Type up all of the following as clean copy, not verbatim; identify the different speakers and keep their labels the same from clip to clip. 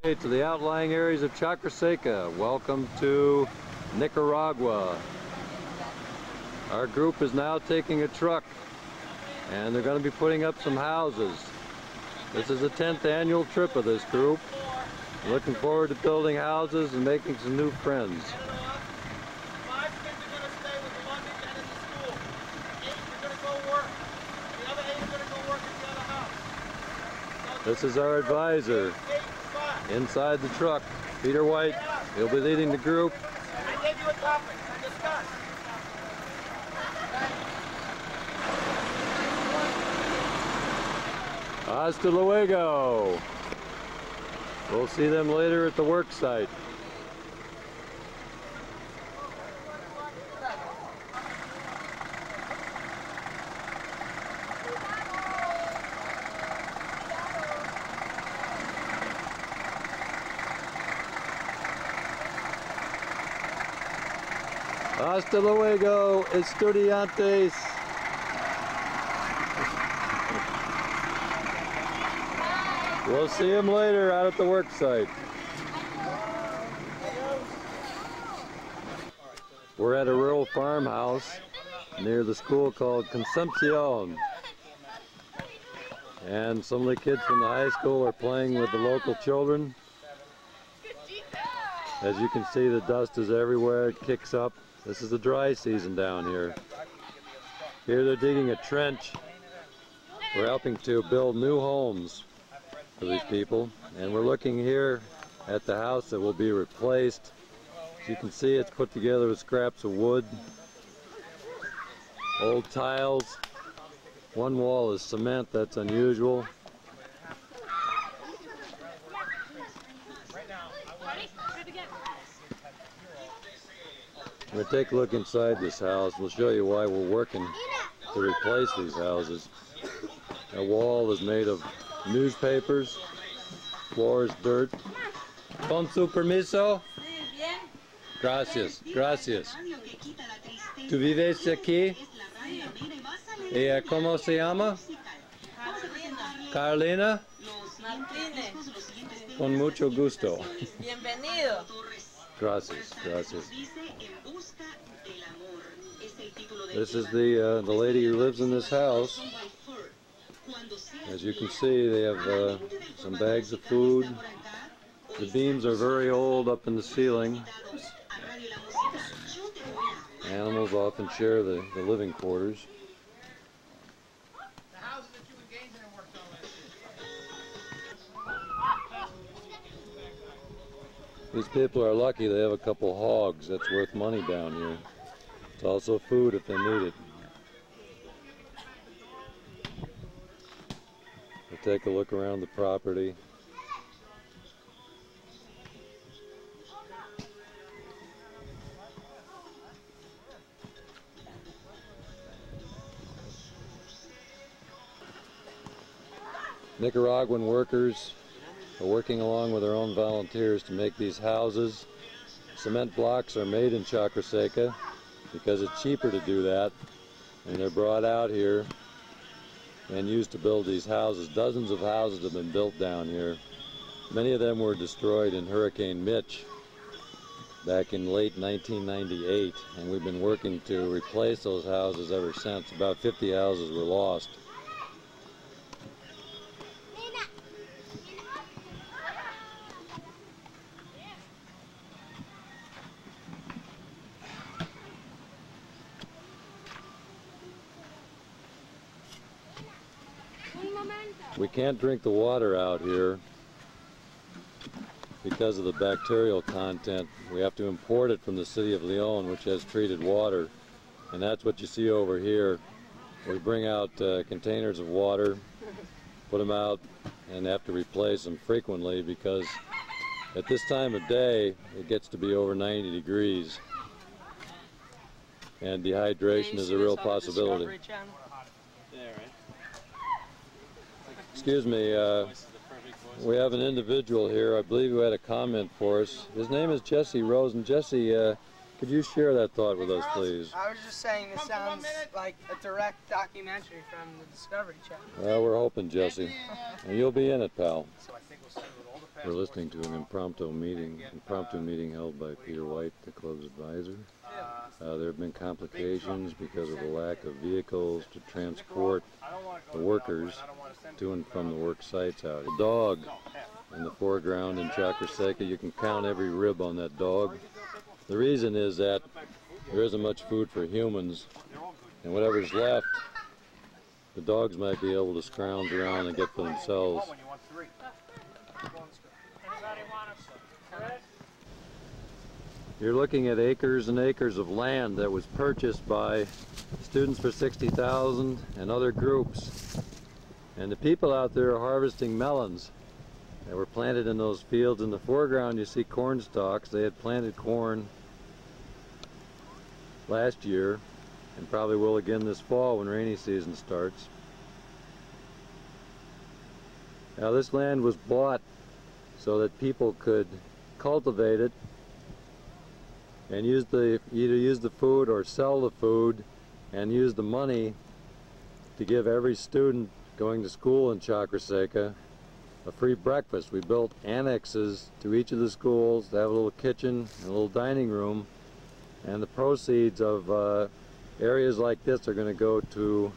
Speaker 1: Hey, to the outlying areas of Chakraseca. Welcome to Nicaragua. Our group is now taking a truck and they're going to be putting up some houses. This is the 10th annual trip of this group. Looking forward to building houses and making some new friends.
Speaker 2: 5 kids are going to stay with the one in the school. 8 are going to go work. The other 8 are going to go work at the other house.
Speaker 1: This is our advisor inside the truck, Peter White. He'll be leading the group.
Speaker 2: I gave you a topic to discuss.
Speaker 1: Hasta luego. We'll see them later at the work site. Hasta luego, estudiantes. We'll see him later out at the work site. We're at a rural farmhouse near the school called Concepcion. And some of the kids from the high school are playing with the local children. As you can see, the dust is everywhere, it kicks up. This is the dry season down here. Here they're digging a trench. We're helping to build new homes for these people. And we're looking here at the house that will be replaced. As you can see, it's put together with scraps of wood, old tiles. One wall is cement, that's unusual. We're going to take a look inside this house. We'll show you why we're working to replace these houses. A wall is made of newspapers, floor is dirt. Con su permiso? Gracias, gracias. ¿Tú vives aquí? ¿Y cómo se llama? Carolina.
Speaker 3: Martínez.
Speaker 1: Con mucho gusto.
Speaker 3: Bienvenido.
Speaker 1: Gracias, gracias. This is the lady who lives in this house. As you can see, they have some bags of food. The beams are very old up in the ceiling. Animals often share the living quarters.
Speaker 2: The houses that you engaged in and worked on last year.
Speaker 1: These people are lucky they have a couple hogs. That's worth money down here. It's also food if they need it. We'll take a look around the property. Nicaraguan workers are working along with their own volunteers to make these houses. Cement blocks are made in Chakraseca because it's cheaper to do that, and they're brought out here and used to build these houses. Dozens of houses have been built down here. Many of them were destroyed in Hurricane Mitch back in late 1998, and we've been working to replace those houses ever since. About 50 houses were lost. We can't drink the water out here because of the bacterial content. We have to import it from the city of Leon, which has treated water, and that's what you see over here. We bring out containers of water, put them out, and have to replace them frequently because at this time of day it gets to be over 90 degrees, and dehydration is a real possibility. Excuse me, we have an individual here, I believe, who had a comment for us. His name is Jesse Rosen. Jesse, Could you share that thought with us, please?
Speaker 2: I was just saying this sounds like a direct documentary from the Discovery Channel.
Speaker 1: Well, we're hoping, Jesse. And you'll be in it, pal. We're listening to an impromptu meeting held by Peter White, the club's advisor. There have been complications because of the lack of vehicles to transport the workers to and from the work sites out. The dog in the foreground in Chakraseka, you can count every rib on that dog. The reason is that there isn't much food for humans, and whatever's left, the dogs might be able to scrounge around and get for themselves. You're looking at acres and acres of land that was purchased by Students for 60,000 and other groups. And the people out there are harvesting melons that were planted in those fields. In the foreground you see corn stalks. They had planted corn last year and probably will again this fall when rainy season starts. Now this land was bought so that people could cultivate it and either use the food or sell the food and use the money to give every student going to school in Chakraseka a free breakfast. We built annexes to each of the schools to have a little kitchen and a little dining room, and the proceeds of areas like this are going to go to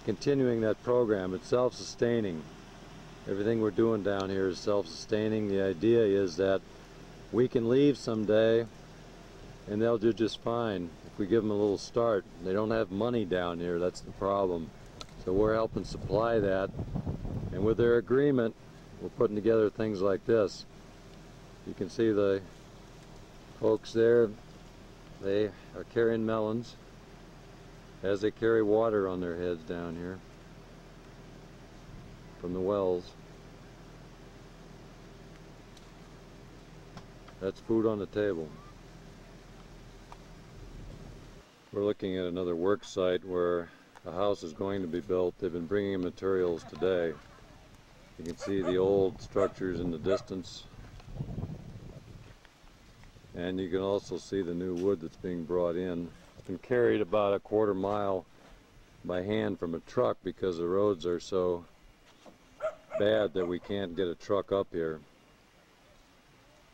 Speaker 1: continuing that program. It's self-sustaining. Everything we're doing down here is self-sustaining. The idea is that we can leave someday and they'll do just fine if we give them a little start. They don't have money down here, that's the problem. So we're helping supply that, and with their agreement we're putting together things like this. You can see the folks there, they are carrying melons as they carry water on their heads down here from the wells. That's food on the table. We're looking at another work site where a house is going to be built. They've been bringing in materials today. You can see the old structures in the distance, and you can also see the new wood that's being brought in. It's been carried about a quarter mile by hand from a truck because the roads are so bad that we can't get a truck up here.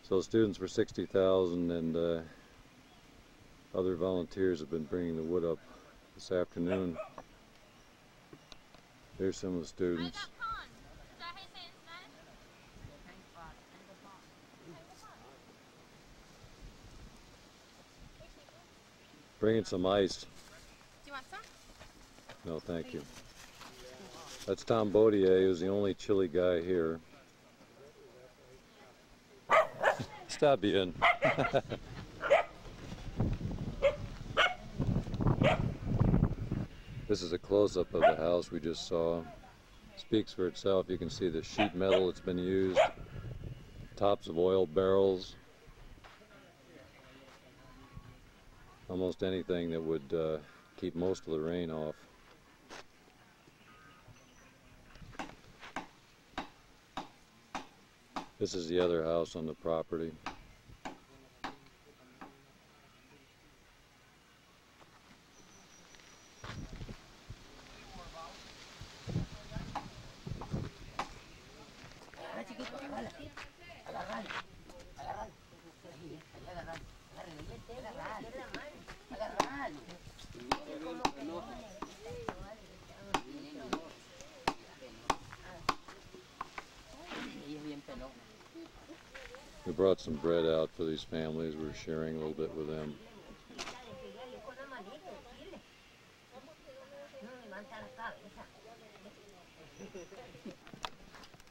Speaker 1: So Students for 60,000 and other volunteers have been bringing the wood up this afternoon. Here's some of the students. Bringing some ice.
Speaker 4: Do you want some?
Speaker 1: No, thank you. That's Tom Baudier, who's the only chili guy here. Stop being. This is a close-up of the house we just saw. Speaks for itself. You can see the sheet metal that's been used, tops of oil barrels, almost anything that would keep most of the rain off. This is the other house on the property. We brought some bread out for these families. We're sharing a little bit with them.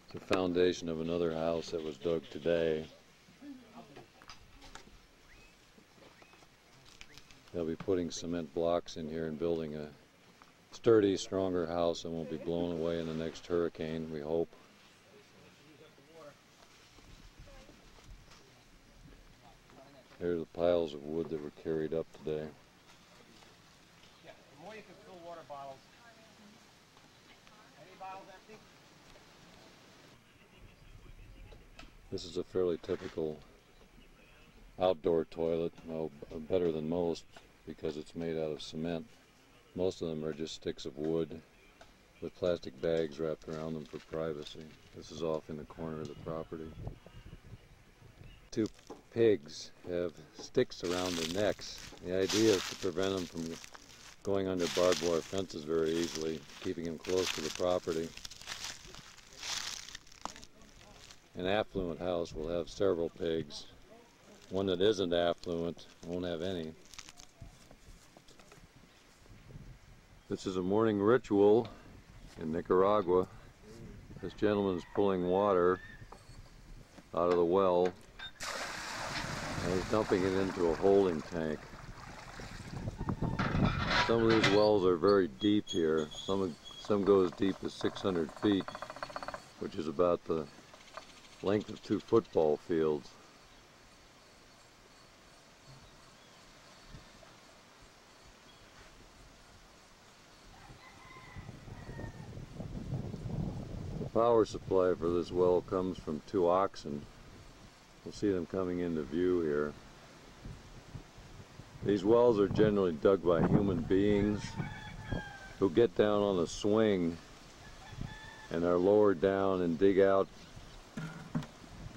Speaker 1: It's the foundation of another house that was dug today. They'll be putting cement blocks in here and building a sturdy, stronger house that won't be blown away in the next hurricane, we hope. Here's the piles of wood that were carried up today.
Speaker 2: Yeah, the more you can fill water bottles. Any bottles empty?
Speaker 1: This is a fairly typical outdoor toilet, well, better than most because it's made out of cement. Most of them are just sticks of wood with plastic bags wrapped around them for privacy. This is off in the corner of the property. Two pigs have sticks around their necks. The idea is to prevent them from going under barbed wire fences very easily, keeping them close to the property. An affluent house will have several pigs. One that isn't affluent won't have any. This is a morning ritual in Nicaragua. This gentleman is pulling water out of the well and he's dumping it into a holding tank. Some of these wells are very deep here. Some go as deep as 600 feet, which is about the length of 2 football fields. The power supply for this well comes from 2 oxen. We'll see them coming into view here. These wells are generally dug by human beings who get down on a swing and are lowered down and dig out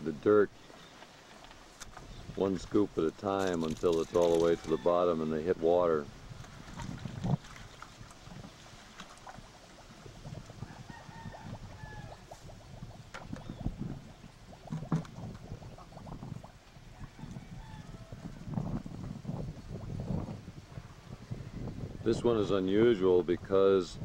Speaker 1: the dirt 1 scoop at a time until it's all the way to the bottom and they hit water. This one is unusual because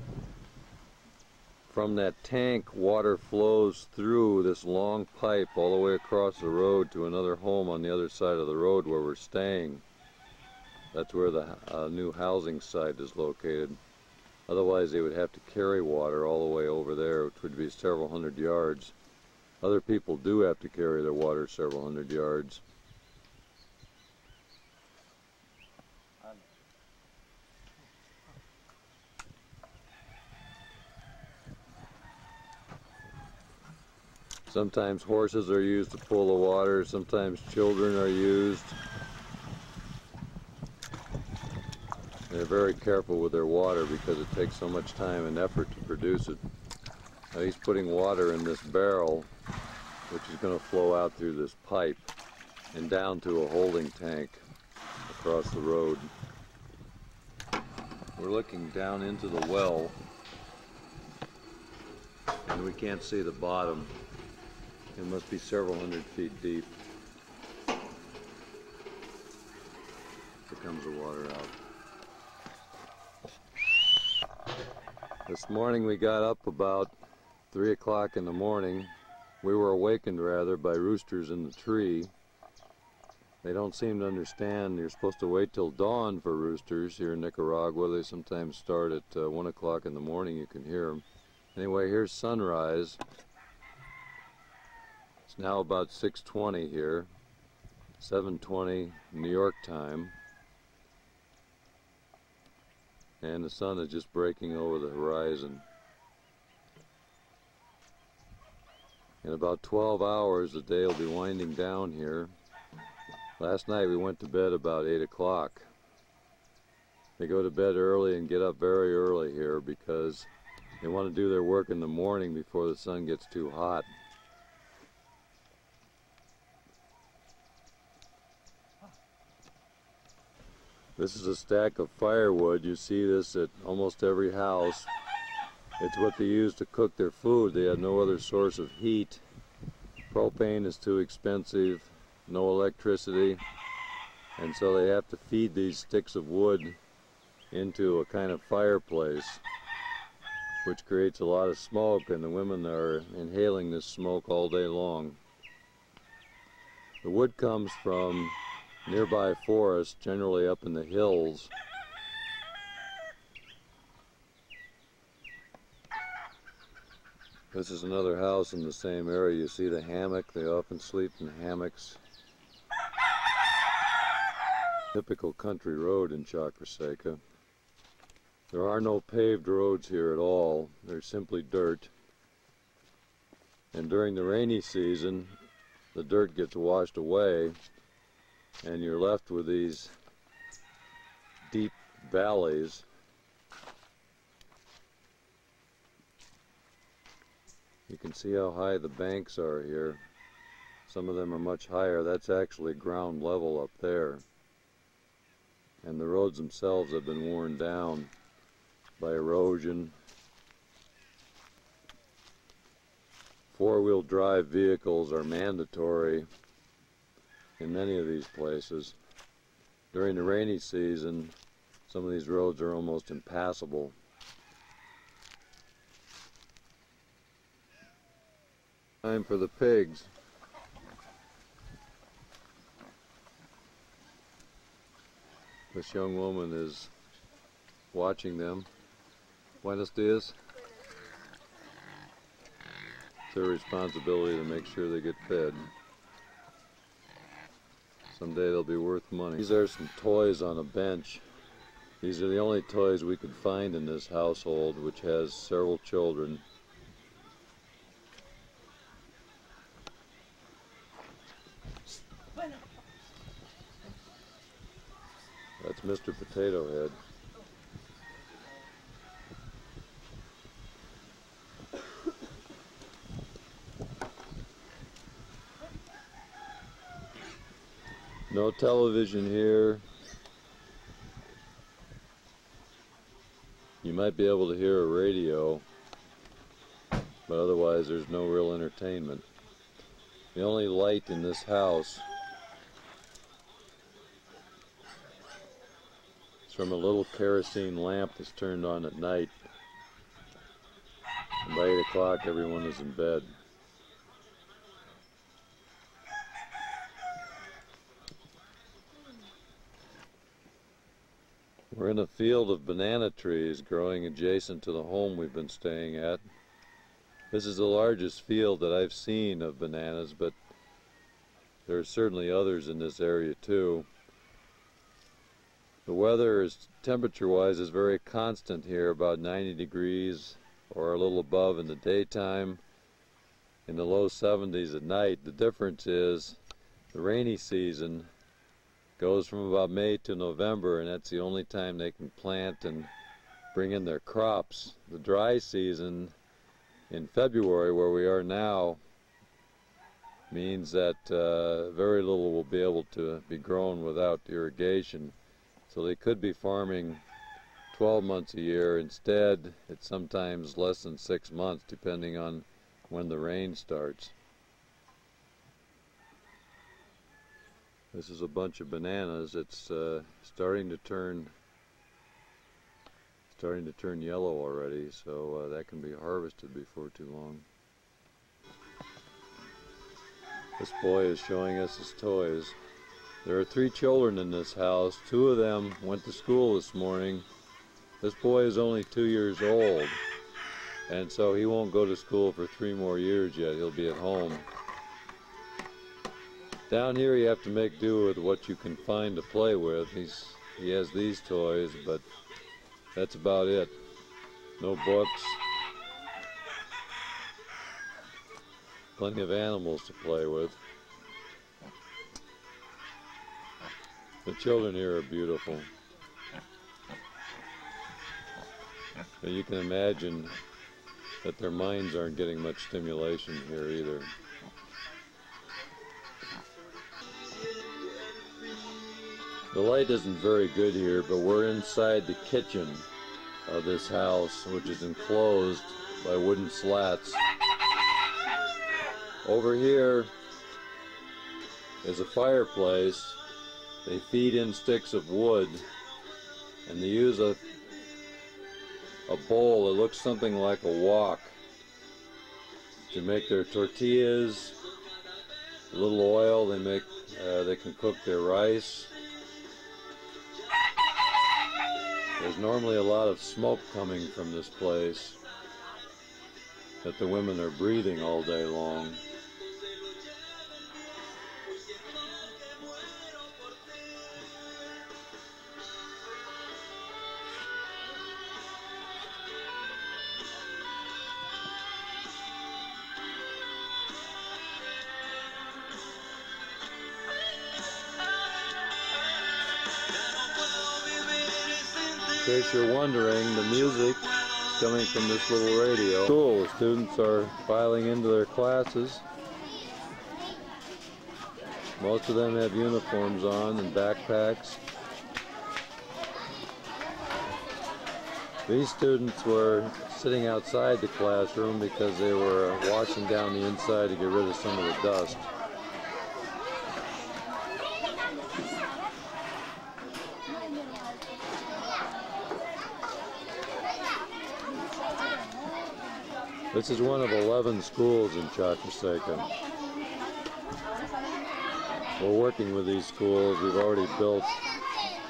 Speaker 1: from that tank water flows through this long pipe all the way across the road to another home on the other side of the road where we're staying. That's where the new housing site is located. Otherwise they would have to carry water all the way over there, which would be several hundred yards. Other people do have to carry their water several hundred yards. Sometimes horses are used to pull the water, sometimes children are used. They're very careful with their water because it takes so much time and effort to produce it. Now he's putting water in this barrel, which is going to flow out through this pipe and down to a holding tank across the road. We're looking down into the well and we can't see the bottom. It must be several hundred feet deep. Here comes the water out. This morning we got up about 3 o'clock in the morning. We were awakened rather by roosters in the tree. They don't seem to understand you're supposed to wait till dawn for roosters here in Nicaragua. They sometimes start at 1 o'clock in the morning. You can hear them. Anyway, here's sunrise. It's now about 6:20 here, 7:20 New York time, and the sun is just breaking over the horizon. In about 12 hours the day will be winding down here. Last night we went to bed about 8 o'clock. They go to bed early and get up very early here because they want to do their work in the morning before the sun gets too hot. This is a stack of firewood. You see this at almost every house. It's what they use to cook their food. They have no other source of heat. Propane is too expensive, no electricity, and so they have to feed these sticks of wood into a kind of fireplace, which creates a lot of smoke, and the women are inhaling this smoke all day long. The wood comes from nearby forests, generally up in the hills. This is another house in the same area. You see the hammock. They often sleep in hammocks. Typical country road in Chakraseca. There are no paved roads here at all. They're simply dirt. And during the rainy season, the dirt gets washed away and you're left with these deep valleys. You can see how high the banks are here. Some of them are much higher. That's actually ground level up there. And the roads themselves have been worn down by erosion. Four-wheel drive vehicles are mandatory in many of these places. During the rainy season, some of these roads are almost impassable. Time for the pigs. This young woman is watching them. Buenos dias. It's her responsibility to make sure they get fed. Someday they'll be worth money. These are some toys on a bench. These are the only toys we could find in this household, which has several children. That's Mr. Potato Head. No television here. You might be able to hear a radio, but otherwise there's no real entertainment. The only light in this house is from a little kerosene lamp that's turned on at night. And by 8 o'clock everyone is in bed. We're in a field of banana trees growing adjacent to the home we've been staying at. This is the largest field that I've seen of bananas, but there are certainly others in this area too. The weather, temperature-wise, is very constant here, about 90 degrees or a little above in the daytime, in the low 70s at night. The difference is the rainy season goes from about May to November, and that's the only time they can plant and bring in their crops. The dry season in February, where we are now, means that very little will be able to be grown without irrigation. So they could be farming 12 months a year. Instead, it's sometimes less than 6 months, depending on when the rain starts. This is a bunch of bananas. It's starting to turn yellow already, so that can be harvested before too long. This boy is showing us his toys. There are 3 children in this house. 2 of them went to school this morning. This boy is only 2 years old, and so he won't go to school for 3 more years yet. He'll be at home. Down here you have to make do with what you can find to play with. He has these toys, but that's about it. No books. Plenty of animals to play with. The children here are beautiful. Now you can imagine that their minds aren't getting much stimulation here either. The light isn't very good here, but we're inside the kitchen of this house, which is enclosed by wooden slats. Over here is a fireplace. They feed in sticks of wood, and they use a bowl that looks something like a wok to make their tortillas. A little oil, they can cook their rice. There's normally a lot of smoke coming from this place that the women are breathing all day long. case you're wondering, the music is coming from this little radio. School, students are filing into their classes. Most of them have uniforms on and backpacks. These students were sitting outside the classroom because they were washing down the inside to get rid of some of the dust. This is one of 11 schools in Chaco. We're working with these schools. We've already built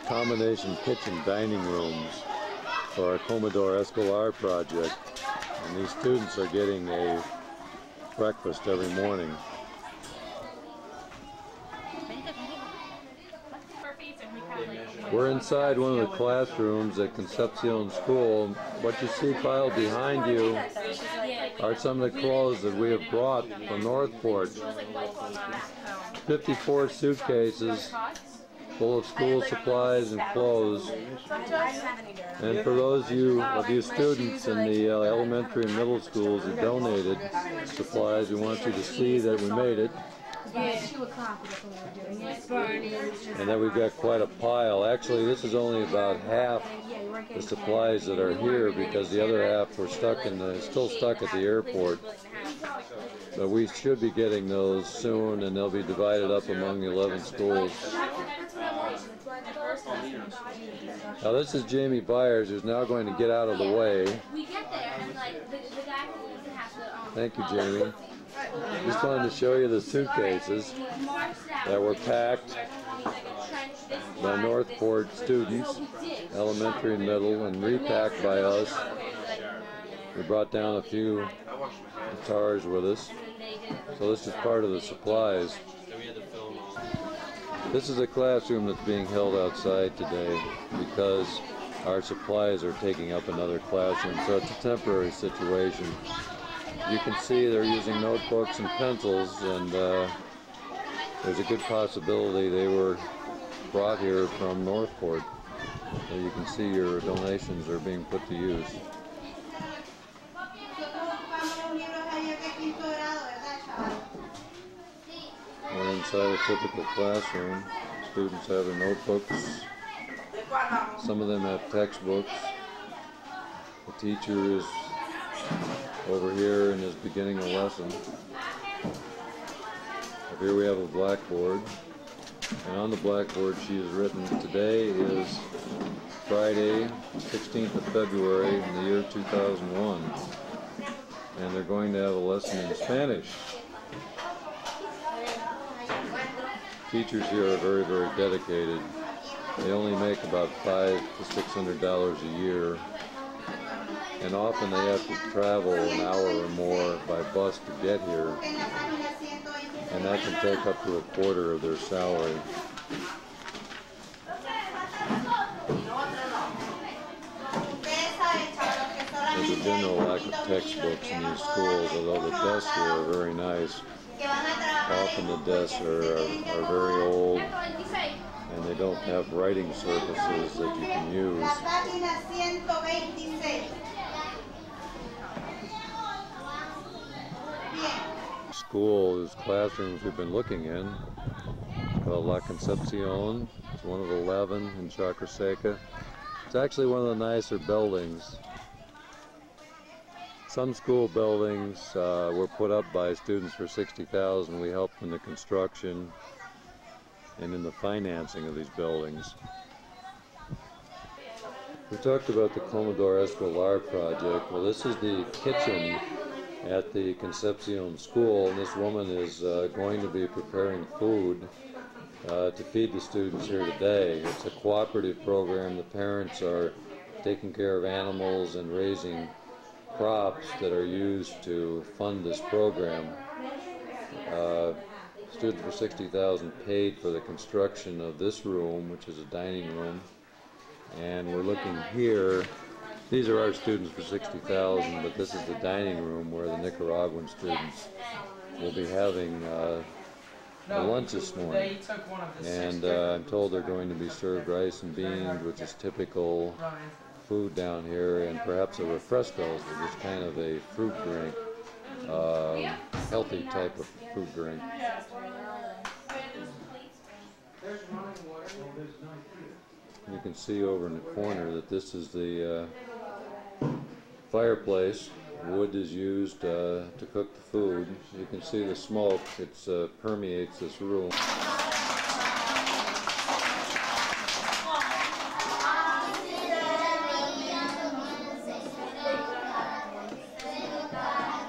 Speaker 1: combination kitchen dining rooms for our Comedor Escolar project, and these students are getting a breakfast every morning. We're inside one of the classrooms at Concepcion School. What you see piled behind you are some of the clothes that we have brought from Northport. 54 suitcases full of school supplies and clothes. And for those of you students in the elementary and middle schools who donated supplies, we want you to see that we made it. And then we've got quite a pile. Actually, this is only about half the supplies that are here because the other half were still stuck at the airport. But we should be getting those soon, and they'll be divided up among the 11 schools. Now this is Jamie Byers, who's now going to get out of the way. Thank you, Jamie. Just wanted to show you the suitcases that were packed by Northport students, elementary and middle, and repacked by us. We brought down a few guitars with us, so this is part of the supplies. This is a classroom that's being held outside today because our supplies are taking up another classroom, so it's a temporary situation. You can see they're using notebooks and pencils, and there's a good possibility they were brought here from Northport. So you can see your donations are being put to use. We're inside a typical classroom. Students have their notebooks. Some of them have textbooks. The teacher is over here and is beginning a lesson. Up here we have a blackboard, and on the blackboard she has written, today is Friday, 16th of February in the year 2001, and they're going to have a lesson in Spanish. Teachers here are very, very dedicated. They only make about $500 to $600 a year, and often they have to travel an hour or more by bus to get here, and that can take up to a quarter of their salary. There's a general lack of textbooks in these schools, although the desks here are very nice. Often the desks are very old, and they don't have writing surfaces that you can use. School is classrooms we've been looking in, called La Concepcion. It's one of 11 in Chaco. It's actually one of the nicer buildings. Some school buildings were put up by students for $60,000. We helped in the construction and in the financing of these buildings. We talked about the Comedor Escolar project. Well, this is the kitchen at the Concepcion School, and this woman is going to be preparing food to feed the students here today. It's a cooperative program. The parents are taking care of animals and raising crops that are used to fund this program. Students for $60,000 paid for the construction of this room, which is a dining room, and we're looking here. These are our students for $60,000, but this is the dining room where the Nicaraguan students will be having lunch this morning. And I'm told they're going to be served rice and beans, which is typical food down here, and perhaps a refrescos, which is kind of a fruit drink, healthy type of fruit drink. You can see over in the corner that this is the fireplace. Wood is used to cook the food. You can see the smoke. It permeates this room.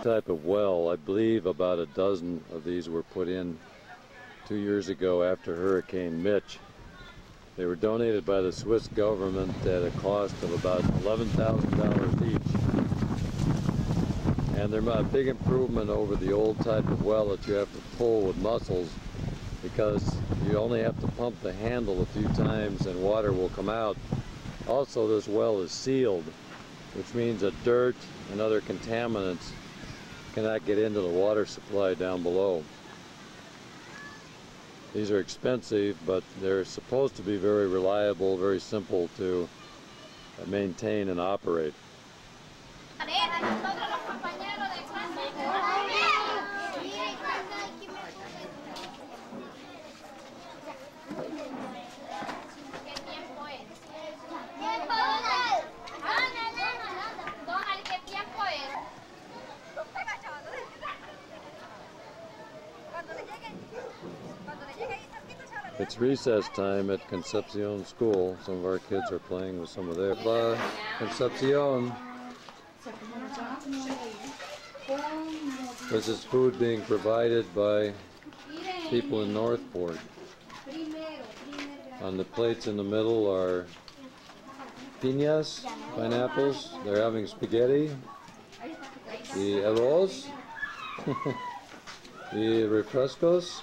Speaker 1: Type of well, I believe about a dozen of these were put in 2 years ago after Hurricane Mitch. They were donated by the Swiss government at a cost of about $11,000 each. And they're a big improvement over the old type of well that you have to pull with muscles, because you only have to pump the handle a few times and water will come out. Also, this well is sealed, which means that dirt and other contaminants cannot get into the water supply down below. These are expensive, but they're supposed to be very reliable, very simple to maintain and operate. It's recess time at Concepcion School. Some of our kids are playing with some of their Concepcion. This is food being provided by people in Northport. On the plates in the middle are piñas, pineapples. They're having spaghetti, the arroz, the refrescos.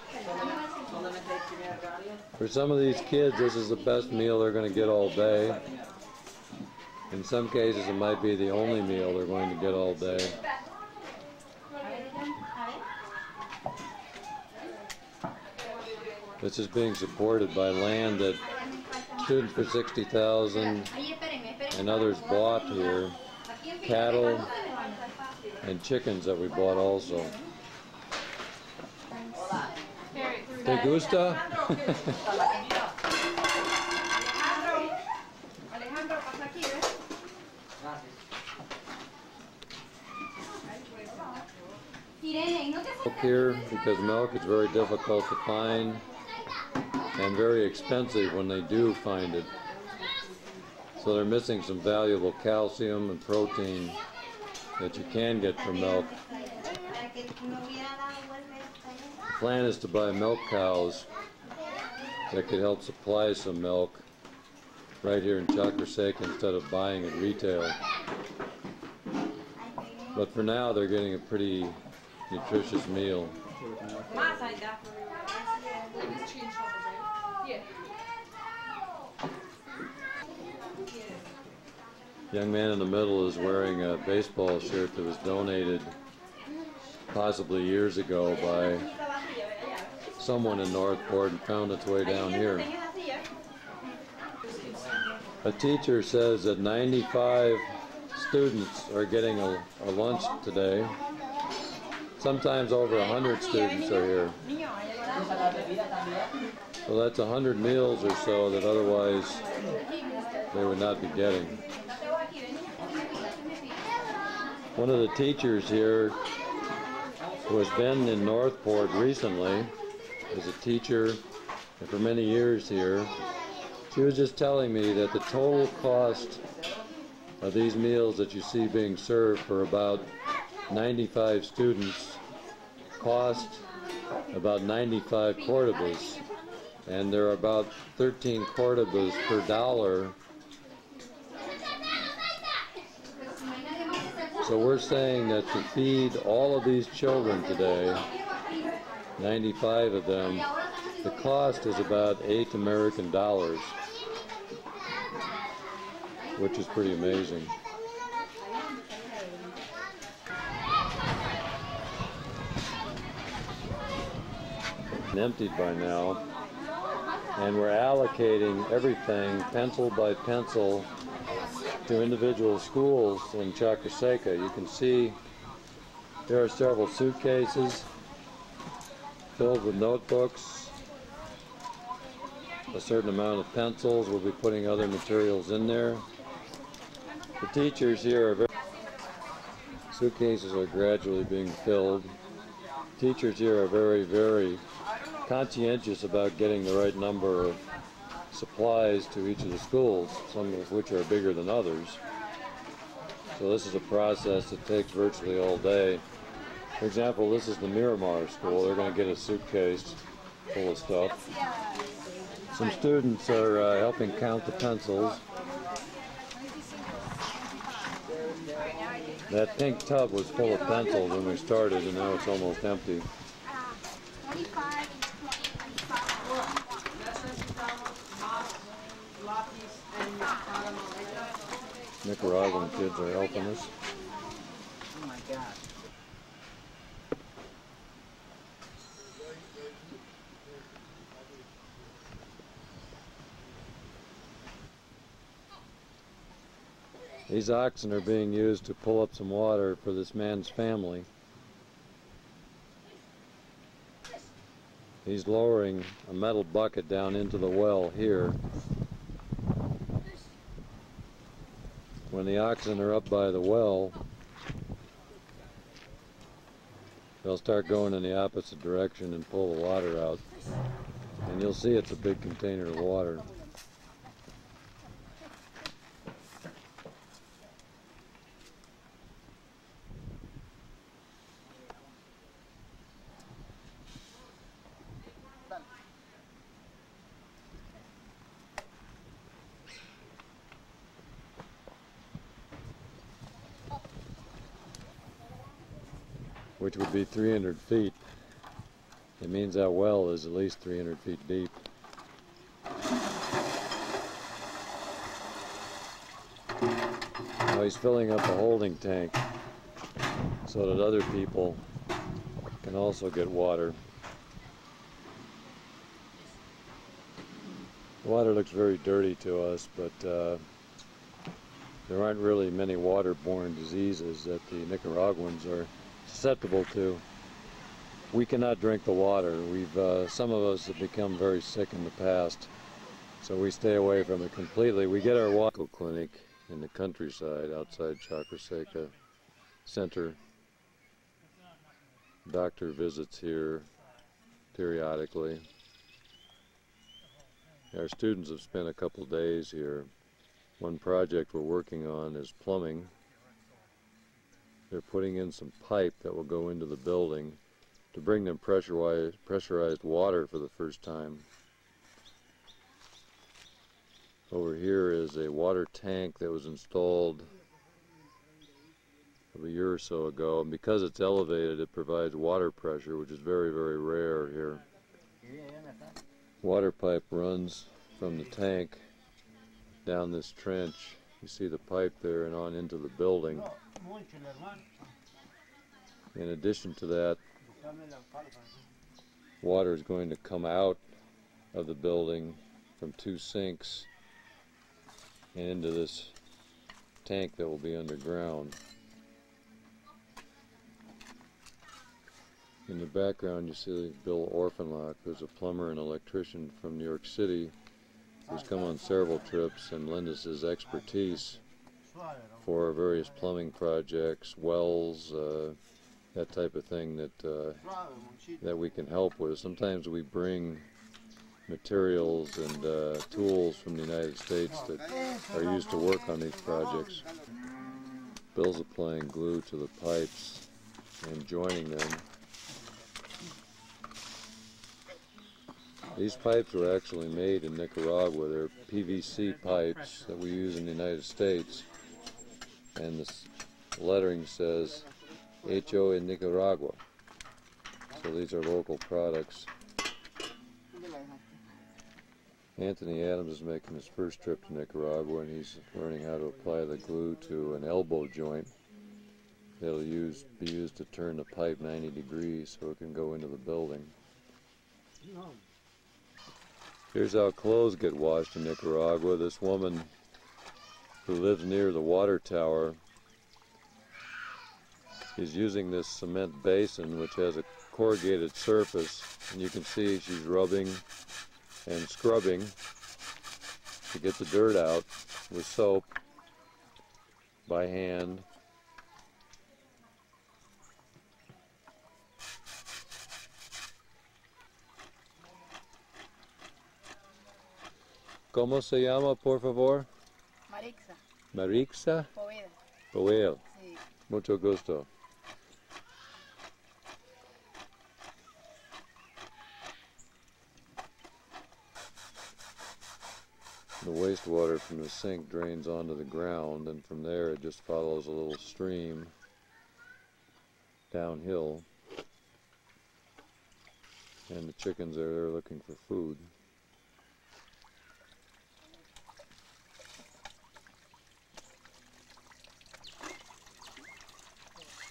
Speaker 1: For some of these kids, this is the best meal they're going to get all day. In some cases, it might be the only meal they're going to get all day. This is being supported by land that Students for 60,000 and others bought here. Cattle and chickens that we bought also. ¿Te gusta? Milk here, because milk is very difficult to find and very expensive when they do find it. So they're missing some valuable calcium and protein that you can get from milk. The plan is to buy milk cows that could help supply some milk right here in Chacra Seca instead of buying at retail. But for now, they're getting a pretty nutritious meal. Young man in the middle is wearing a baseball shirt that was donated possibly years ago by someone in Northport and found its way down here. A teacher says that 95 students are getting a lunch today. Sometimes over 100 students are here. So that's 100 meals or so that otherwise they would not be getting. One of the teachers here who has been in Northport recently, was a teacher for many years here. She was just telling me that the total cost of these meals that you see being served for about 95 students cost about 95 Cordobas, and there are about 13 Cordobas per dollar. So we're saying that to feed all of these children today, 95 of them, the cost is about $8 American, which is pretty amazing. Emptied by now, and we're allocating everything pencil by pencil to individual schools in Chacoseca. You can see there are several suitcases filled with notebooks, a certain amount of pencils. We'll be putting other materials in there. The teachers here are suitcases are gradually being filled. Teachers here are very conscientious about getting the right number of supplies to each of the schools, some of which are bigger than others. So this is a process that takes virtually all day. For example, this is the Miramar School. They're going to get a suitcase full of stuff. Some students are helping count the pencils. That pink tub was full of pencils when we started, and now it's almost empty. Nicaraguan kids are helping us.
Speaker 2: Oh my God.
Speaker 1: These oxen are being used to pull up some water for this man's family. He's lowering a metal bucket down into the well here. When the oxen are up by the well, they'll start going in the opposite direction and pull the water out. And you'll see it's a big container of water. Which would be 300 feet. It means that well is at least 300 feet deep. Now he's filling up a holding tank so that other people can also get water. The water looks very dirty to us, but there aren't really many waterborne diseases that the Nicaraguans are susceptible to. We cannot drink the water. Some of us have become very sick in the past, so we stay away from it completely. We get our water clinic in the countryside outside Chacoseca Center. Doctor visits here periodically. Our students have spent a couple days here. One project we're working on is plumbing. They're putting in some pipe that will go into the building to bring them pressurized water for the first time. Over here is a water tank that was installed a year or so ago, and because it's elevated, it provides water pressure, which is very rare here. Water pipe runs from the tank down this trench. You see the pipe there and on into the building. In addition to that, water is going to come out of the building from two sinks and into this tank that will be underground. In the background you see Bill Orphanlock, who's a plumber and electrician from New York City, who's come on several trips and lent us his expertise for various plumbing projects, wells, that type of thing that we can help with. Sometimes we bring materials and tools from the United States that are used to work on these projects. Bill's applying glue to the pipes and joining them. These pipes were actually made in Nicaragua. They're PVC pipes that we use in the United States. And this lettering says, Hecho en Nicaragua. So these are local products. Anthony Adams is making his first trip to Nicaragua, and he's learning how to apply the glue to an elbow joint. It'll be used to turn the pipe 90 degrees so it can go into the building. Here's how clothes get washed in Nicaragua. This woman who lives near the water tower, is using this cement basin which has a corrugated surface, and you can see she's rubbing and scrubbing to get the dirt out with soap by hand. ¿Cómo se llama, por favor?
Speaker 4: Marixa.
Speaker 1: Marixa
Speaker 4: Poveda.
Speaker 1: Powell.
Speaker 4: Sí.
Speaker 1: Mucho gusto. The wastewater from the sink drains onto the ground, and from there it just follows a little stream downhill, and the chickens are there looking for food.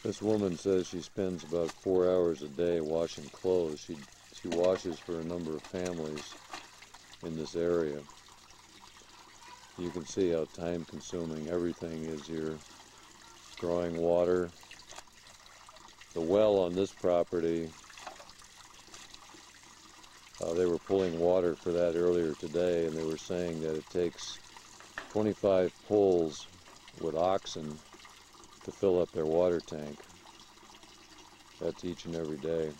Speaker 1: This woman says she spends about 4 hours a day washing clothes. She washes for a number of families in this area. You can see how time-consuming everything is here. Drawing water. The well on this property, they were pulling water for that earlier today, and they were saying that it takes 25 pulls with oxen to fill up their water tank. That's each and every day.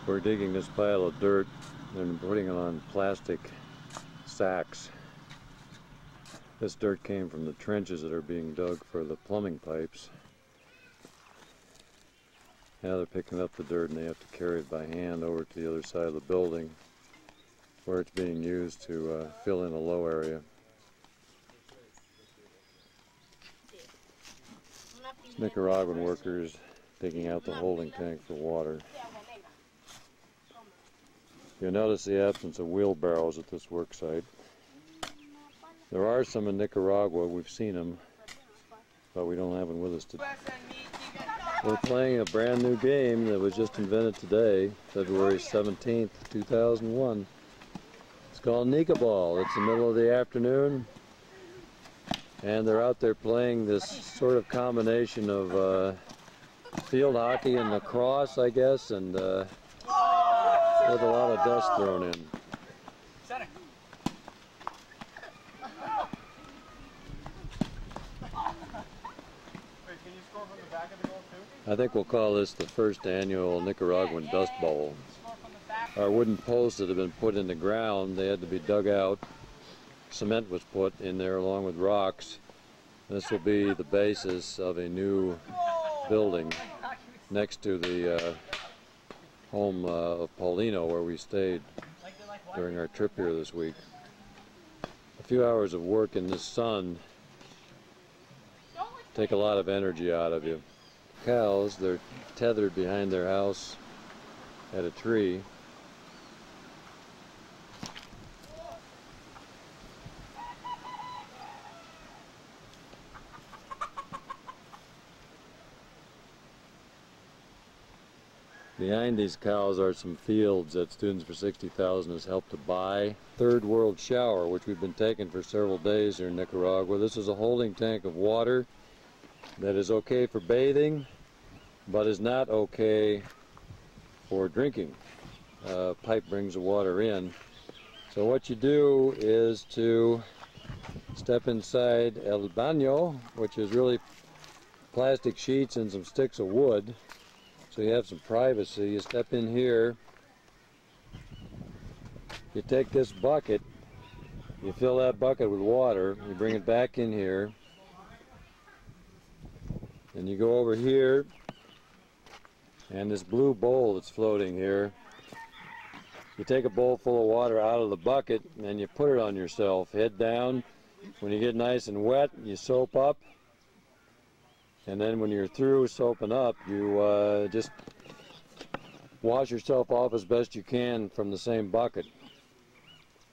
Speaker 1: We're digging this pile of dirt and putting it on plastic sacks. This dirt came from the trenches that are being dug for the plumbing pipes. Now they're picking up the dirt and they have to carry it by hand over to the other side of the building where it's being used to fill in a low area. Nicaraguan workers digging out the holding tank for water. You'll notice the absence of wheelbarrows at this work site. There are some in Nicaragua, we've seen them, but we don't have them with us today. We're playing a brand new game that was just invented today, February 17th, 2001. It's called Nika Ball. It's the middle of the afternoon, and they're out there playing this sort of combination of field hockey and lacrosse, I guess, and with a lot of dust thrown in. I think we'll call this the first annual Nicaraguan Dust Bowl. Our wooden posts that have been put in the ground, they had to be dug out. Cement was put in there along with rocks. This will be the basis of a new building next to the home of Paulino, where we stayed during our trip here this week. A few hours of work in the sun take a lot of energy out of you. Cows, they're tethered behind their house at a tree. Behind these cows are some fields that Students for 60,000 has helped to buy. Third World Shower, which we've been taking for several days here in Nicaragua. This is a holding tank of water that is okay for bathing, but is not okay for drinking. Pipe brings the water in. So what you do is to step inside el baño, which is really plastic sheets and some sticks of wood, so you have some privacy. You step in here, you take this bucket, you fill that bucket with water, you bring it back in here, and you go over here, and this blue bowl that's floating here, you take a bowl full of water out of the bucket and you put it on yourself, head down. When you get nice and wet, you soap up, and then when you're through soaping up, you just wash yourself off as best you can from the same bucket,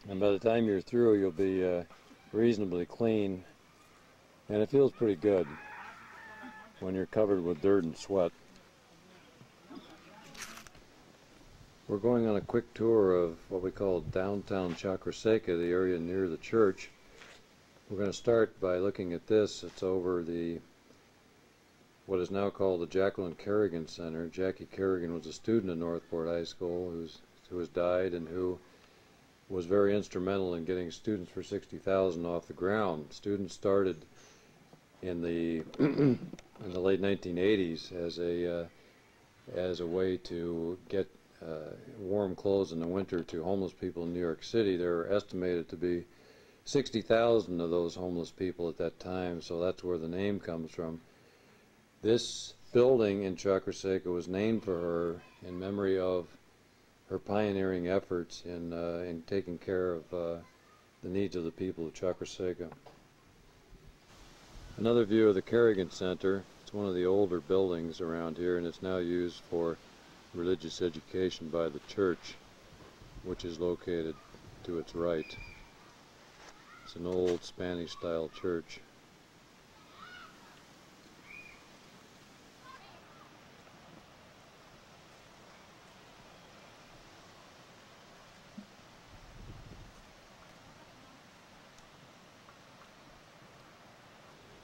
Speaker 1: and by the time you're through, you'll be reasonably clean, and it feels pretty good when you're covered with dirt and sweat. We're going on a quick tour of what we call downtown Chacraseca, the area near the church. We're going to start by looking at this. It's over the what is now called the Jacqueline Kerrigan Center. Jackie Kerrigan was a student at Northport High School who has died and who was very instrumental in getting Students for 60,000 off the ground. Students started in the in the late 1980s as a way to get warm clothes in the winter to homeless people in New York City. There are estimated to be 60,000 of those homeless people at that time, so that's where the name comes from. This building in Chakrasekha was named for her in memory of her pioneering efforts in taking care of the needs of the people of Chakrasekha. Another view of the Kerrigan Center. It's one of the older buildings around here, and it's now used for religious education by the church, which is located to its right. It's an old Spanish-style church.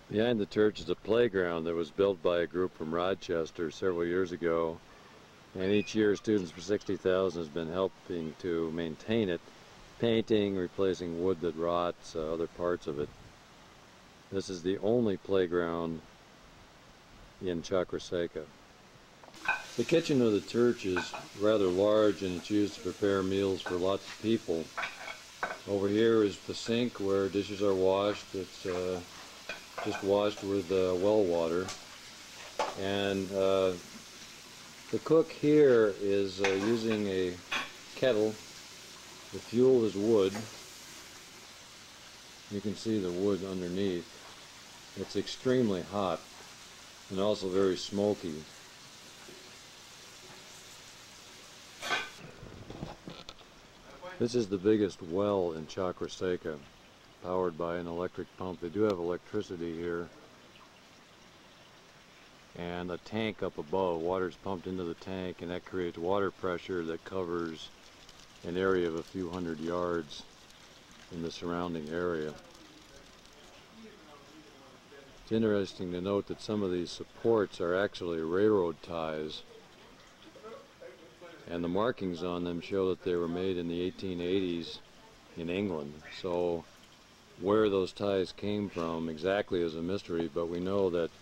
Speaker 1: Behind the church is a playground that was built by a group from Rochester several years ago, and each year Students for 60,000 has been helping to maintain it, painting, replacing wood that rots, other parts of it. This is the only playground in Chakrasekha. The kitchen of the church is rather large, and it's used to prepare meals for lots of people. Over here is the sink where dishes are washed. It's just washed with well water, and the cook here is using a kettle. The fuel is wood. You can see the wood underneath. It's extremely hot and also very smoky. This is the biggest well in Chakrasekha, powered by an electric pump. They do have electricity here, and a tank up above. Water's pumped into the tank, and that creates water pressure that covers an area of a few hundred yards in the surrounding area. It's interesting to note that some of these supports are actually railroad ties, and the markings on them show that they were made in the 1880s in England. So where those ties came from exactly is a mystery, but we know that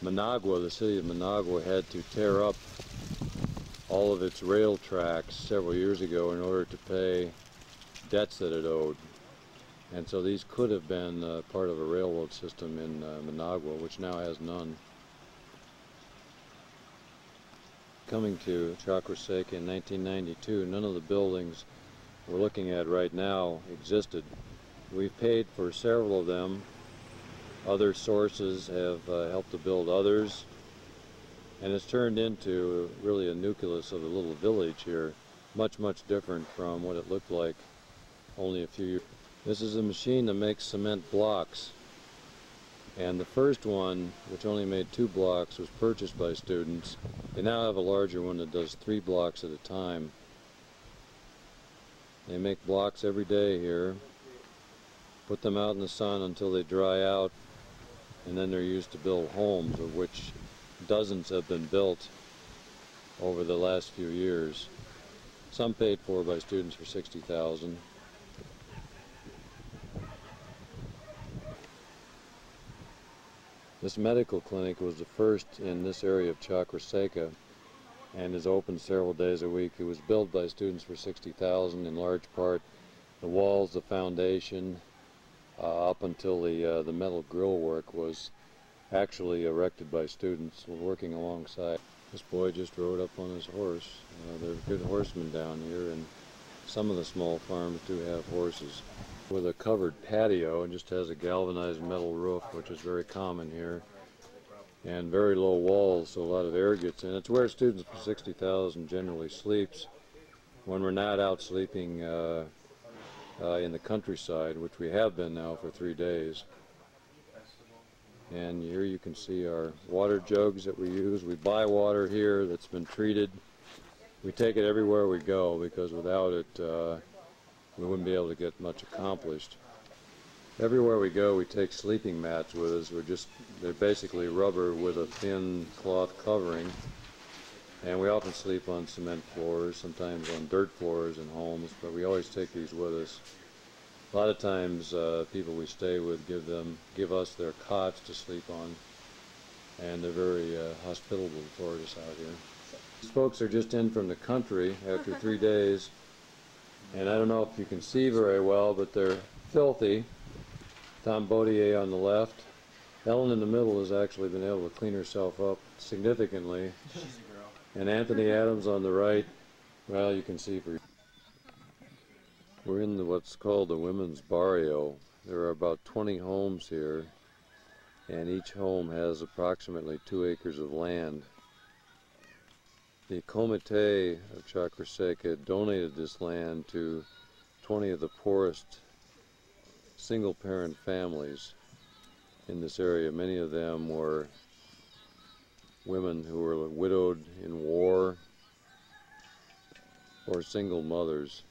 Speaker 1: Managua, the city of Managua, had to tear up all of its rail tracks several years ago in order to pay debts that it owed. And so these could have been part of a railroad system in Managua, which now has none. Coming to Chakrasekha in 1992, none of the buildings we're looking at right now existed. We've paid for several of them. Other sources have helped to build others, and it's turned into really a nucleus of a little village here, much, much different from what it looked like only a few years. This is a machine that makes cement blocks, and the first one, which only made 2 blocks, was purchased by students. They now have a larger one that does 3 blocks at a time. They make blocks every day here, put them out in the sun until they dry out, and then they're used to build homes, of which dozens have been built over the last few years. Some paid for by Students for 60,000. This medical clinic was the first in this area of Chakrasekha and is open several days a week. It was built by Students for 60,000 in large part. The walls, the foundation, up until the metal grill work was actually erected by students working alongside. This boy just rode up on his horse. There are good horsemen down here, and some of the small farms do have horses. With a covered patio, and just has a galvanized metal roof, which is very common here, and very low walls, so a lot of air gets in. It's where Students for 60,000 generally sleeps when we're not out sleeping in the countryside, which we have been now for 3 days. And here you can see our water jugs that we use. We buy water here that's been treated. We take it everywhere we go, because without it we wouldn't be able to get much accomplished. Everywhere we go, we take sleeping mats with us. They're basically rubber with a thin cloth covering. And we often sleep on cement floors, sometimes on dirt floors in homes, but we always take these with us. A lot of times, people we stay with give us their cots to sleep on, and they're very hospitable toward us out here. These folks are just in from the country after 3 days, and I don't know if you can see very well, but they're filthy. Tom Baudier on the left. Ellen in the middle has actually been able to clean herself up significantly.
Speaker 2: She's a girl.
Speaker 1: And Anthony Adams on the right, well, you can see for. We're in what's called the Women's Barrio. There are about 20 homes here, and each home has approximately 2 acres of land. The Comité of Chacra donated this land to 20 of the poorest single-parent families in this area. Many of them were women who were widowed in war or single mothers.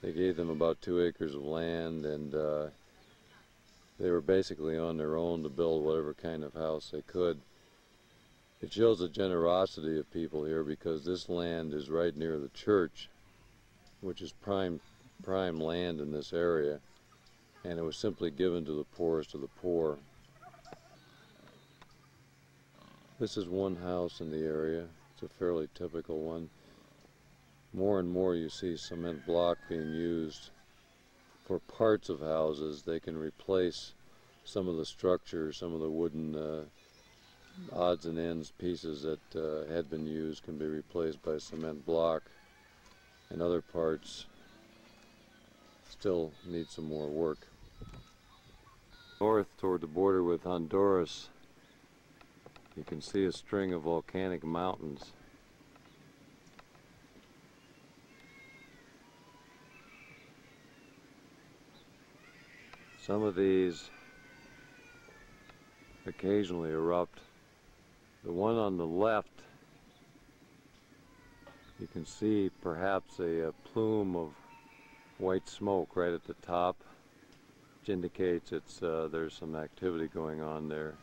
Speaker 1: They gave them about 2 acres of land, and they were basically on their own to build whatever kind of house they could. It shows the generosity of people here because this land is right near the church, which is prime land in this area, and it was simply given to the poorest of the poor. This is one house in the area. It's a fairly typical one. More and more you see cement block being used for parts of houses. They can replace some of the structure, some of the wooden odds and ends pieces that had been used can be replaced by cement block, and other parts still need some more work. North toward the border with Honduras, you can see a string of volcanic mountains. Some of these occasionally erupt. The one on the left, you can see perhaps a plume of white smoke right at the top, which indicates there's some activity going on there.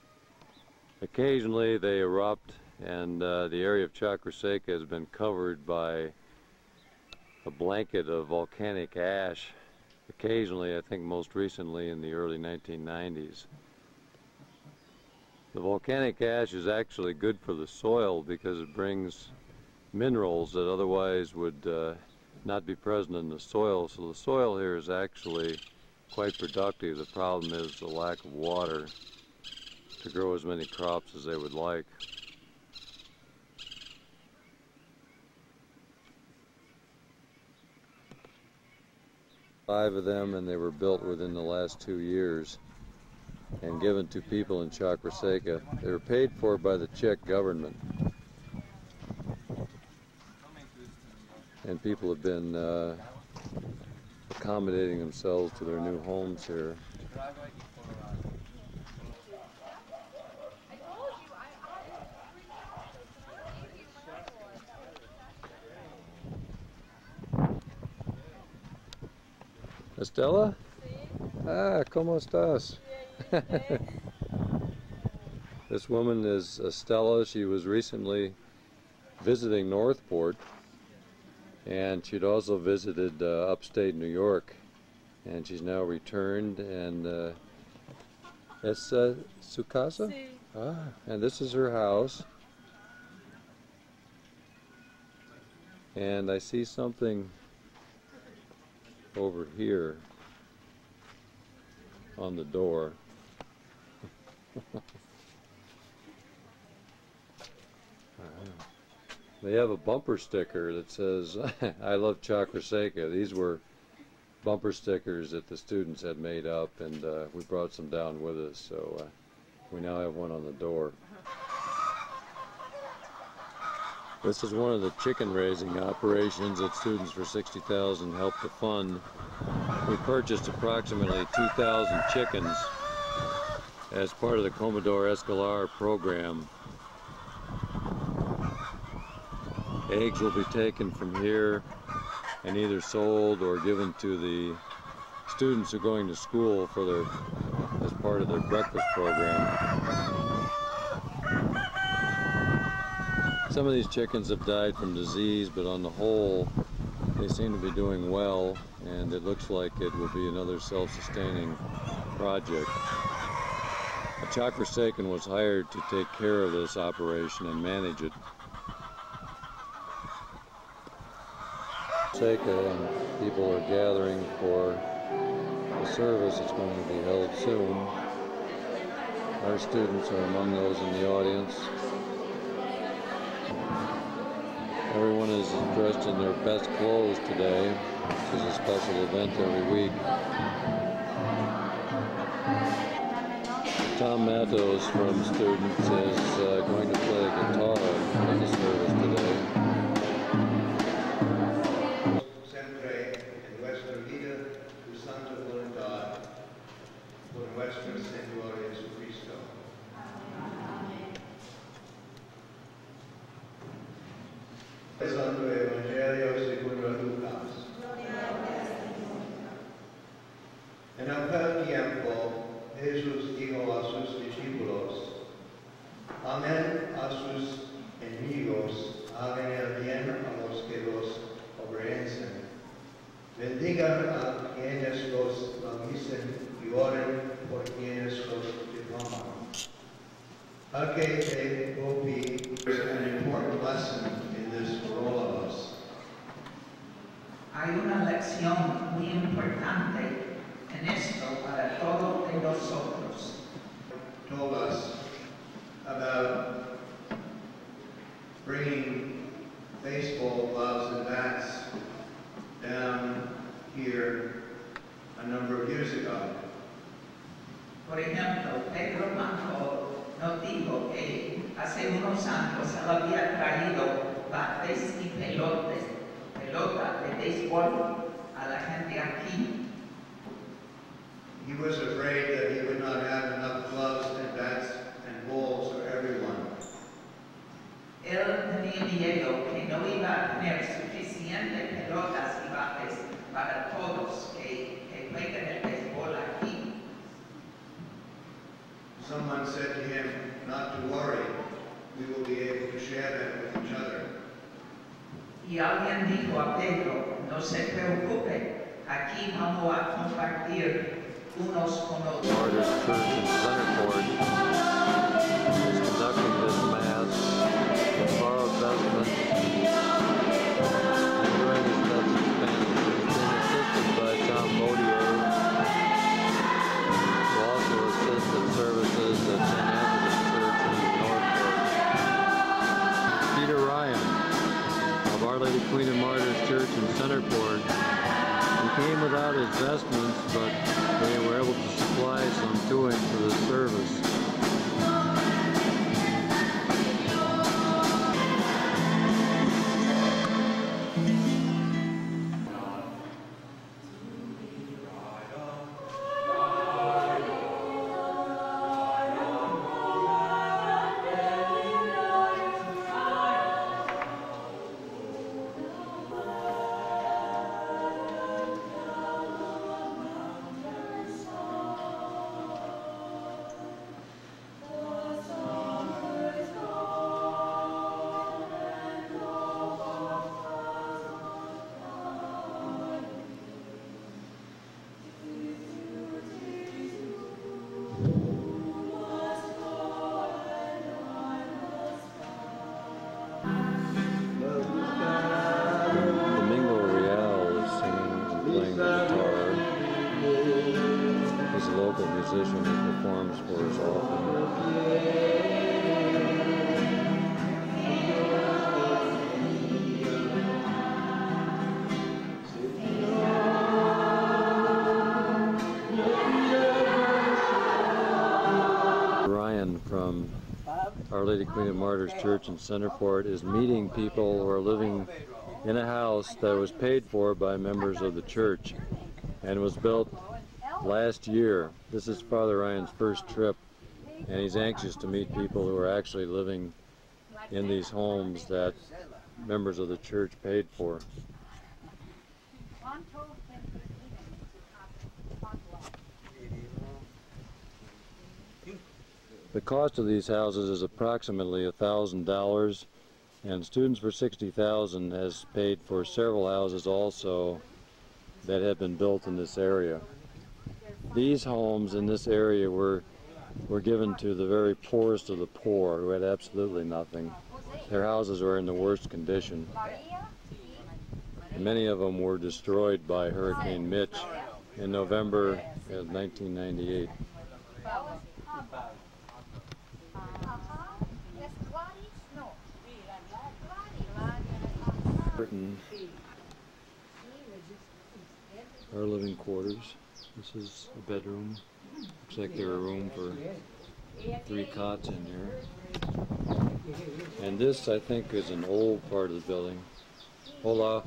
Speaker 1: Occasionally they erupt, and the area of Chacra Seca has been covered by a blanket of volcanic ash. Occasionally, I think most recently in the early 1990s. The volcanic ash is actually good for the soil because it brings minerals that otherwise would not be present in the soil. So the soil here is actually quite productive. The problem is the lack of water to grow as many crops as they would like. Five of them, and they were built within the last 2 years and given to people in Chacra Seca. They were paid for by the Czech government, and people have been accommodating themselves to their new homes here. Estela? Sí. Ah, ¿cómo estás? This woman is Estela. She was recently visiting Northport, and she'd also visited upstate New York, and she's now returned. And es su casa?
Speaker 3: Sí.
Speaker 1: Ah, and this is her house. And I see something over here on the door. They have a bumper sticker that says, I love Chacra Seca. These were bumper stickers that the students had made up, and we brought some down with us, so we now have one on the door. This is one of the chicken raising operations that Students for 60,000 helped to fund. We purchased approximately 2,000 chickens as part of the Comedor Escolar program. Eggs will be taken from here and either sold or given to the students are going to school for their, as part of their breakfast program. Some of these chickens have died from disease, but on the whole, they seem to be doing well, and it looks like it will be another self-sustaining project. A Chocforsaken was hired to take care of this operation and manage it. And people are gathering for the service. It's going to be held soon. Our students are among those in the audience. Everyone is dressed in their best clothes today. This is a special event every week. Tom Matos from students is going to play guitar in the service today.
Speaker 4: Sempre in nuestra vida tu santa voluntad, por nuestro Señor Jesucristo. El Santo Evangelio segundo Lucas. En aquel tiempo, Jesús dijo a sus discípulos: amen a sus enemigos, hagan el bien a los que los obedecen, bendigan a quienes los maldicen y oren por quienes los difaman. Al que te copy, there's an important lesson in this for all of us.
Speaker 5: Hay una lección muy importante en esto para todos de nosotros.
Speaker 4: Told us about bringing baseball gloves and bats down here a number of years ago.
Speaker 5: Por ejemplo, Pedro Manco nos dijo que hace unos años él había traído bates y pelota de béisbol a la gente aquí.
Speaker 4: He was afraid that he would not have enough gloves and bats and balls for everyone.
Speaker 5: Él tenía miedo que no iba a tener suficientes pelotas y bates para todos que juegan el béisbol aquí.
Speaker 4: Someone said to him not to worry, we will be able to share them with each other.
Speaker 5: Y alguien dijo a Pedro, no se preocupe, aquí vamos a compartir unos con otros.
Speaker 1: Martyrs Church in Centerport is conducting this Mass with borrowed vestments and during his message in Spanish. He's being assisted by Tom Bodier, who also assists in services at St. Anthony's Church in Northport. Peter Ryan of Our Lady Queen of Martyrs Church in Centerport. He came without his vestments, but they were able to supply some to him for the service. Local musician who performs for us often. Ryan from Our Lady Queen of Martyrs Church in Centerport is meeting people who are living in a house that was paid for by members of the church and was built last year. This is Father Ryan's first trip, and he's anxious to meet people who are actually living in these homes that members of the church paid for. The cost of these houses is approximately $1,000, and Students for 60,000 has paid for several houses also that have been built in this area. These homes in this area were given to the very poorest of the poor who had absolutely nothing. Their houses were in the worst condition. Many of them were destroyed by Hurricane Mitch in November of 1998. Our living quarters. This is a bedroom. Looks like there are room for 3 cots in here. And this, I think, is an old part of the building. Hola.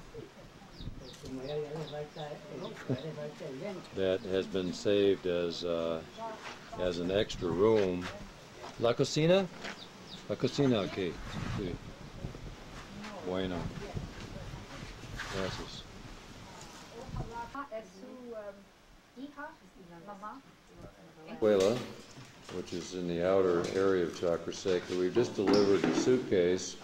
Speaker 1: That has been saved as an extra room. La cocina? La cocina, okay. Sí. Bueno. Gracias. Escuela, which is in the outer area of Chacraseca. We've just delivered a suitcase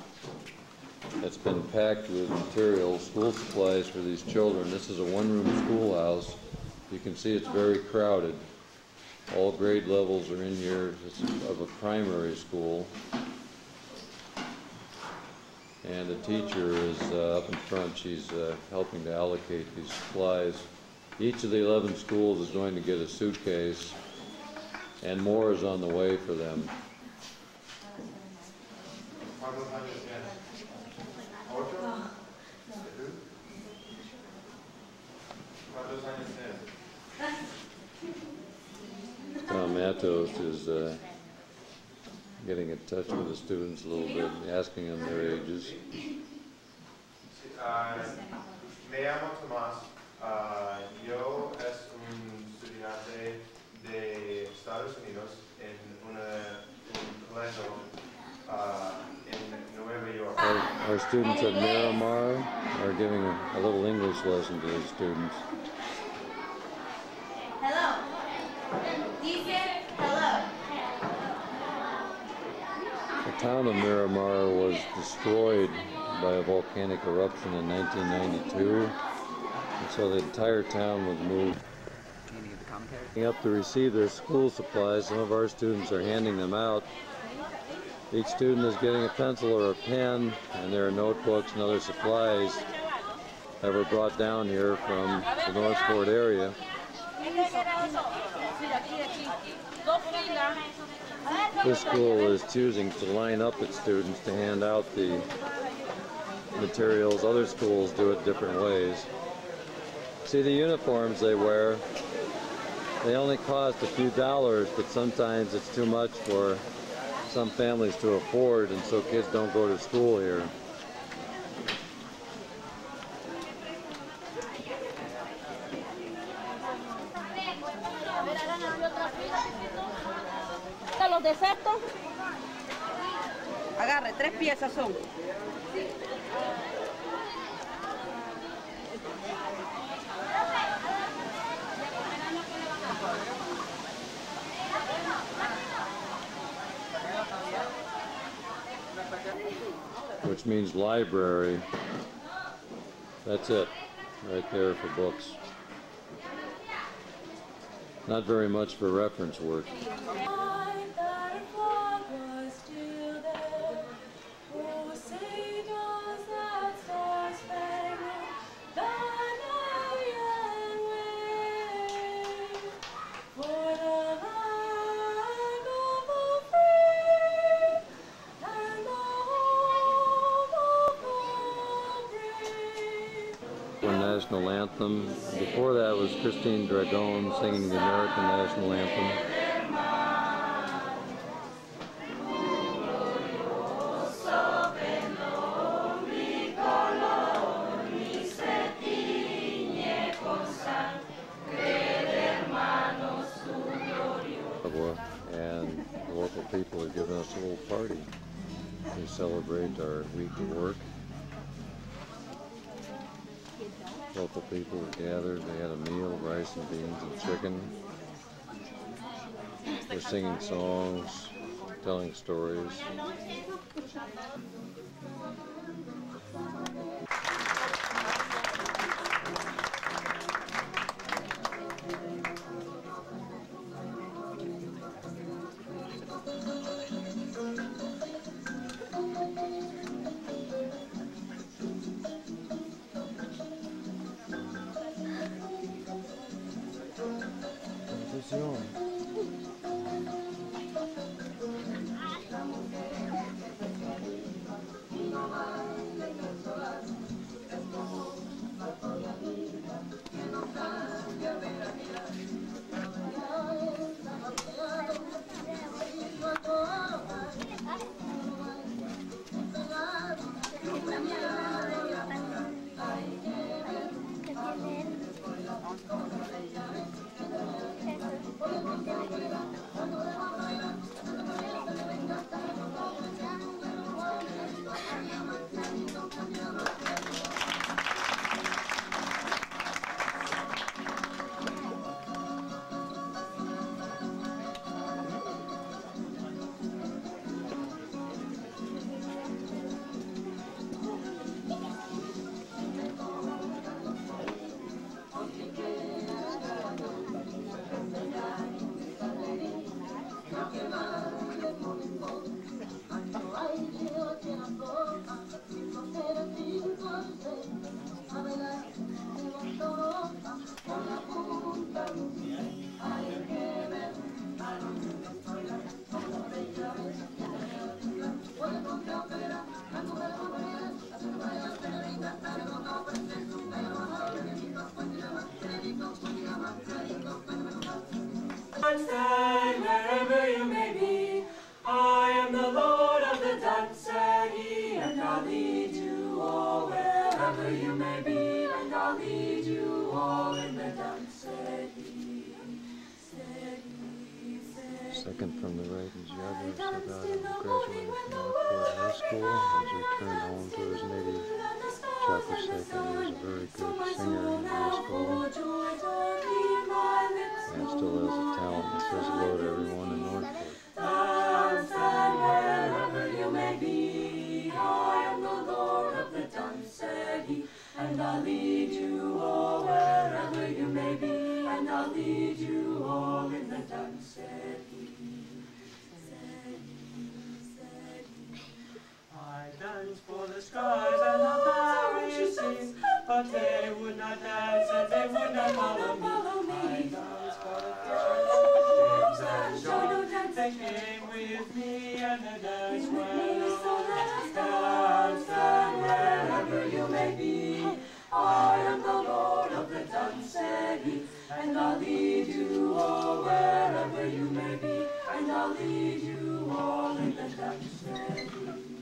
Speaker 1: that's been packed with materials, school supplies for these children. This is a one-room schoolhouse. You can see it's very crowded. All grade levels are in here. It's of a primary school. And the teacher is up in front. She's helping to allocate these supplies. Each of the 11 schools is going to get a suitcase, and more is on the way for them. Tom Matos is getting in touch with the students a little bit, asking them their ages.
Speaker 6: Me llamo Tomás. Yo es un estudiante de Estados Unidos en un colegio in Nueva York.
Speaker 1: Our students at Miramar are giving a little English lesson to these students.
Speaker 3: Hello. Dice hello.
Speaker 1: The town of Miramar was destroyed by a volcanic eruption in 1992, and so the entire town was moved. Up to receive their school supplies, some of our students are handing them out. Each student is getting a pencil or a pen, and there are notebooks and other supplies that were brought down here from the North Fort area. This school is choosing to line up its students to hand out the materials. Other schools do it different ways. See the uniforms they wear. They only cost a few dollars, but sometimes it's too much for some families to afford, and so kids don't go to school here.
Speaker 3: Los desertos. Agarre, 3 piezas son.
Speaker 1: Which means library. That's it, right there for books. Not very much for reference work. National anthem. Before that was Christine Dragon singing the American national anthem. And the local people have given us a little party to celebrate our week of work. Local people were gathered. They had a meal, rice and beans and chicken. They're singing songs. telling stories.
Speaker 7: Stand wherever you may be. I am the Lord of the dance, said he, and I'll lead you all wherever you may be, and I'll lead you all in the dance, said he, said he, said he.
Speaker 1: Second from the right is Yadra Sagada, who graduated from Northport High School and has returned home to his native Chaco-Seca. He was a very good singer in high school and still has a talent that says hello to everyone in Northport.
Speaker 7: Dance and wherever you may be, I am the Lord of the dance, said he, and I'll lead you all wherever you may be, and I'll lead you all in the dance, said he, said he, said he. I danced for the skies and the Pharisees, but they would not dance and they would not follow me. I danced for the fishes, James and John, they came with me and the dance went on. Dance and wherever you may be, I am the Lord of the dance, said he, and I'll lead you all wherever you may be, and I'll lead you all in the dance, said he.